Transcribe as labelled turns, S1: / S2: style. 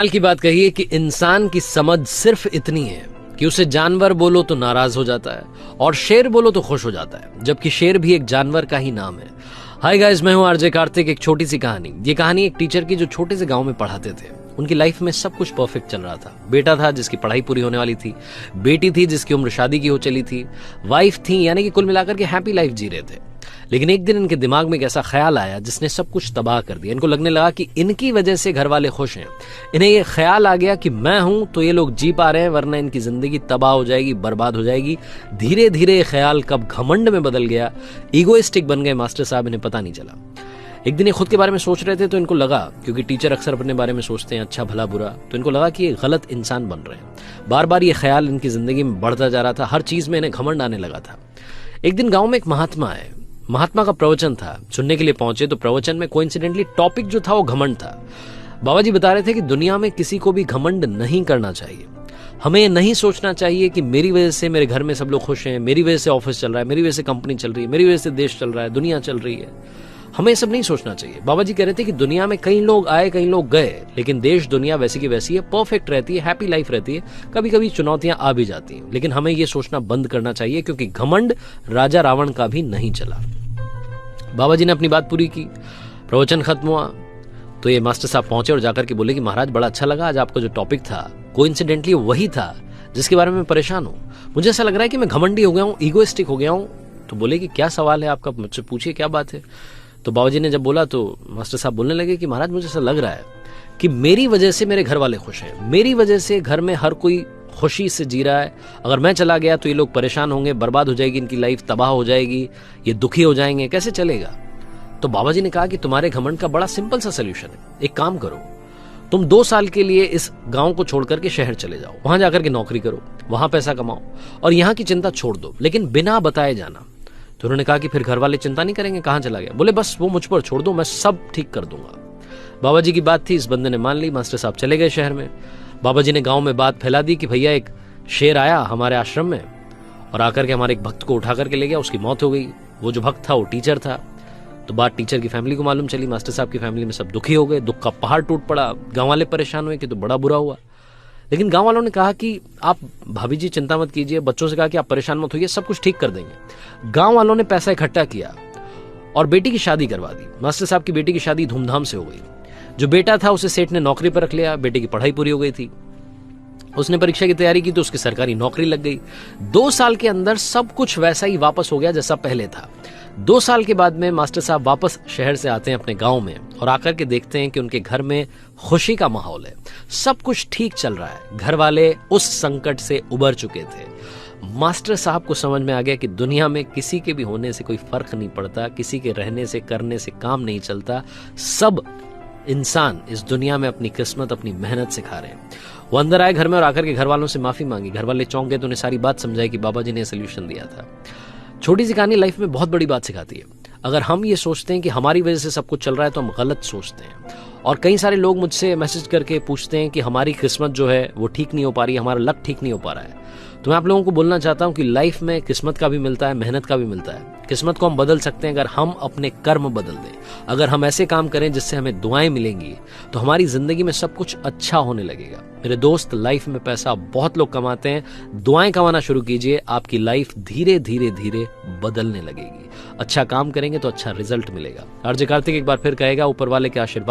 S1: हाल की बात कही है कि इंसान की समझ सिर्फ इतनी है कि उसे जानवर बोलो तो नाराज हो जाता है और शेर बोलो तो खुश हो जाता है, जबकि शेर भी एक जानवर का ही नाम है। हाय गाइस, मैं हूं आरजे कार्तिक। एक छोटी सी कहानी। ये कहानी एक टीचर की जो छोटे से गांव में पढ़ाते थे। उनकी लाइफ में सब कुछ परफेक्ट चल रहा था। बेटा था जिसकी पढ़ाई पूरी होने वाली थी, बेटी थी जिसकी उम्र शादी की हो चली थी, वाइफ थी, यानी कि कुल मिलाकर के हैप्पी लाइफ जी रहे थे। लेकिन एक दिन इनके दिमाग में एक ऐसा ख्याल आया जिसने सब कुछ तबाह कर दिया। इनको लगने लगा कि इनकी वजह से घर वाले खुश हैं। इन्हें ये ख्याल आ गया कि मैं हूं तो ये लोग जी पा रहे हैं, वरना इनकी जिंदगी तबाह हो जाएगी, बर्बाद हो जाएगी। धीरे धीरे ये ख्याल कब घमंड में बदल गया, ईगोइस्टिक बन गए मास्टर साहब, इन्हें पता नहीं चला। एक दिन ये खुद के बारे में सोच रहे थे तो इनको लगा, क्योंकि टीचर अक्सर अपने बारे में सोचते हैं अच्छा भला बुरा, तो इनको लगा कि ये गलत इंसान बन रहे हैं। बार बार ये ख्याल इनकी जिंदगी में बढ़ता जा रहा था। हर चीज में इन्हें घमंड आने लगा था। एक दिन गांव में एक महात्मा आए। महात्मा का प्रवचन था। सुनने के लिए पहुंचे तो प्रवचन में कोइंसिडेंटली टॉपिक जो था वो घमंड था। बाबा जी बता रहे थे कि दुनिया में किसी को भी घमंड नहीं करना चाहिए। हमें ये नहीं सोचना चाहिए कि मेरी वजह से मेरे घर में सब लोग खुश हैं, मेरी वजह से ऑफिस चल रहा है, मेरी वजह से कंपनी चल रही है, मेरी वजह से देश चल रहा है, दुनिया चल रही है। हमें ये सब नहीं सोचना चाहिए। बाबा जी कह रहे थे कि दुनिया में कई लोग आए, कई लोग गए, लेकिन देश दुनिया वैसी की वैसी है, परफेक्ट रहती है, हैप्पी लाइफ रहती है। कभी कभी चुनौतियां आ भी जाती हैं, लेकिन हमें ये सोचना बंद करना चाहिए, क्योंकि घमंड राजा रावण का भी नहीं चला। बाबा जी ने अपनी बात पूरी की। प्रवचन खत्म हुआ तो ये मास्टर साहब पहुंचे और जाकर के बोले कि महाराज, बड़ा अच्छा लगा। आज आपका जो टॉपिक था कोइंसिडेंटली वही था जिसके बारे में मैं परेशान हूं। मुझे ऐसा लग रहा है कि मैं घमंडी हो गया हूं, ईगोइस्टिक हो गया हूं। तो बोले कि क्या सवाल है आपका, मुझसे पूछिए क्या बात है। तो बाबा जी ने जब बोला तो मास्टर साहब बोलने लगे कि महाराज, मुझे ऐसा लग रहा है कि मेरी वजह से मेरे घर वाले खुश हैं, मेरी वजह से घर में हर कोई खुशी से जी रहा है। अगर मैं चला गया तो ये लोग परेशान होंगे, बर्बाद हो जाएगी इनकी लाइफ, तबाह हो जाएगी, ये दुखी हो जाएंगे, कैसे चलेगा। तो बाबा जी ने कहा कि तुम्हारे घमंड का बड़ा सिंपल सा सोल्यूशन है। एक काम करो, तुम 2 साल के लिए इस गांव को छोड़कर के शहर चले जाओ, वहां जाकर के नौकरी करो, वहां पैसा कमाओ और यहां की चिंता छोड़ दो, लेकिन बिना बताए जाना। तो उन्होंने कहा कि फिर घर वाले चिंता नहीं करेंगे, कहां चला गया। बोले बस वो मुझ पर छोड़ दो, मैं सब ठीक कर दूंगा। बाबा जी की बात थी, इस बंदे ने मान ली। मास्टर साहब चले गए शहर में। बाबा जी ने गांव में बात फैला दी कि भैया एक शेर आया हमारे आश्रम में और आकर के हमारे एक भक्त को उठा करके ले गया, उसकी मौत हो गई। वो जो भक्त था वो टीचर था। तो बात टीचर की फैमिली को मालूम चली। मास्टर साहब की फैमिली में सब दुखी हो गए, दुख का पहाड़ टूट पड़ा। गांव वाले परेशान हुए कि तो बड़ा बुरा हुआ। लेकिन गांव वालों ने कहा कि आप भाभी जी चिंता मत कीजिए, बच्चों से कहा कि आप परेशान मत होइए, सब कुछ ठीक कर देंगे। गांव वालों ने पैसा इकट्ठा किया और बेटी की शादी करवा दी। मास्टर साहब की बेटी की शादी धूमधाम से हो गई। जो बेटा था उसे सेठ ने नौकरी पर रख लिया। बेटे की पढ़ाई पूरी हो गई थी, उसने परीक्षा की तैयारी की तो उसकी सरकारी नौकरी लग गई। 2 साल के अंदर सब कुछ वैसा ही वापस हो गया जैसा पहले था। 2 साल के बाद में मास्टर साहब वापस शहर से आते हैं अपने गांव में और आकर के देखते हैं कि उनके घर में खुशी का माहौल है, सब कुछ ठीक चल रहा है। घर वाले उस संकट से उबर चुके थे। मास्टर साहब को समझ में आ गया कि दुनिया में किसी के भी होने से कोई फर्क नहीं पड़ता, किसी के रहने से करने से काम नहीं चलता। सब इंसान इस दुनिया में अपनी किस्मत, अपनी मेहनत सिखा रहे हैं। वो अंदर आए घर में और आकर के घर वालों से माफी मांगी। घर वाले चौंक गए तो उन्हें सारी बात समझाई कि बाबा जी ने सोल्यूशन दिया था। छोटी सी कहानी लाइफ में बहुत बड़ी बात सिखाती है। अगर हम ये सोचते हैं कि हमारी वजह से सब कुछ चल रहा है तो हम गलत सोचते हैं। और कई सारे लोग मुझसे मैसेज करके पूछते हैं कि हमारी किस्मत जो है वो ठीक नहीं हो पा रही है, हमारा लक ठीक नहीं हो पा रहा है। तो मैं आप लोगों को बोलना चाहता हूं कि लाइफ में किस्मत का भी मिलता है, मेहनत का भी मिलता है। किस्मत को हम बदल सकते हैं अगर हम अपने कर्म बदल दें। अगर हम ऐसे काम करें जिससे हमें दुआएं मिलेंगी तो हमारी जिंदगी में सब कुछ अच्छा होने लगेगा। मेरे दोस्त, लाइफ में पैसा बहुत लोग कमाते हैं, दुआएं कमाना शुरू कीजिए, आपकी लाइफ धीरे धीरे धीरे बदलने लगेगी। अच्छा काम करेंगे तो अच्छा रिजल्ट मिलेगा। आरजे कार्तिक एक बार फिर कहेगा, ऊपर वाले के आशीर्वाद